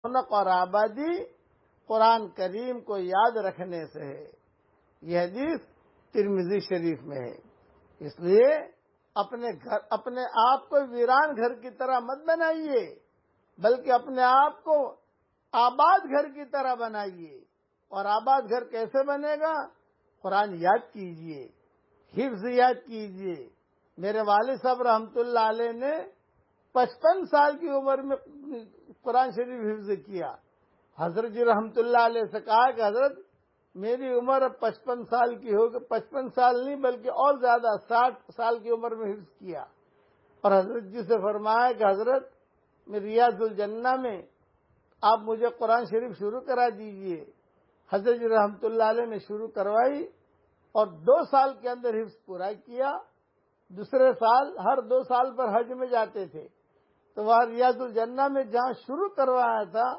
رونق اور آبادی قرآن کریم کو یاد رکھنے سے ہے۔ یہ حدیث ترمذی شریف میں ہے۔ اس لیے اپنے آپ کو ویران گھر کی طرح مت بنائیے، بلکہ اپنے آپ کو آباد گھر کی طرح بنائیے۔ اور آباد گھر کیسے بنے گا؟ قرآن یاد کیجئے، حفظ یاد کیجئے۔ میرے والد صاحب رحمۃ اللہ علیہ نے 55 سال کی عمر میں قرآن شریف حفظ کیا۔ حضرت جی رحمۃ اللہ علیہ سے کہا کہ حضرت میری عمر اب 55 سال کی ہو گئی، 55 سال نہیں بلکہ اور زیادہ 60 سال کی عمر میں حفظ کیا۔ اور حضرت جی سے فرمایا کہ حضرت میں ریاض الجنہ میں آپ مجھے قرآن شریف شروع کرا دیجئے۔ حضرت جی رحمۃ اللہ علیہ نے شروع کروائی اور 2 سال کے اندر حفظ پورا کیا۔ دوسرے سال ہر 2 سال پر حج میں جاتے تھے، تو وہاں ریاض الجنہ میں جہاں شروع کروایا تھا